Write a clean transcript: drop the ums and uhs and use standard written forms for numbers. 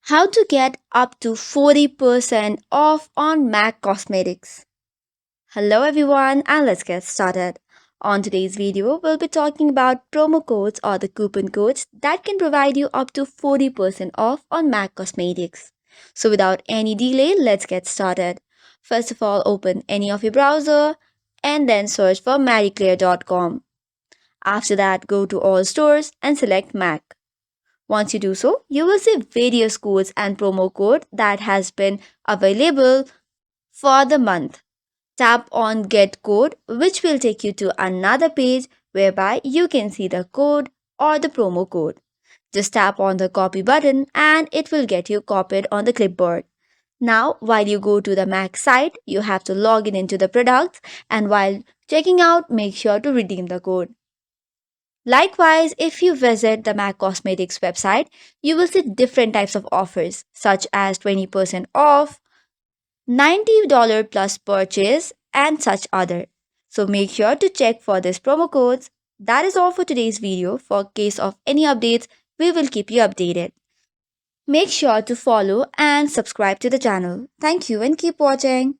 How to get up to 40% off on MAC Cosmetics. Hello everyone and let's get started. On today's video, we'll be talking about promo codes or the coupon codes that can provide you up to 40% off on MAC Cosmetics. So without any delay, let's get started. First of all, open any of your browser and then search for marieclaire.com. After that, go to all stores and select MAC. Once you do so, you will see various codes and promo code that has been available for the month. Tap on get code which will take you to another page whereby you can see the code or the promo code. Just tap on the copy button and it will get you copied on the clipboard. Now, while you go to the Mac site, you have to log in into the products and while checking out, make sure to redeem the code. Likewise, if you visit the MAC Cosmetics website, you will see different types of offers such as 20% off, $90 plus purchase, and such other. So make sure to check for these promo codes. That is all for today's video. For case of any updates, we will keep you updated. Make sure to follow and subscribe to the channel. Thank you and keep watching.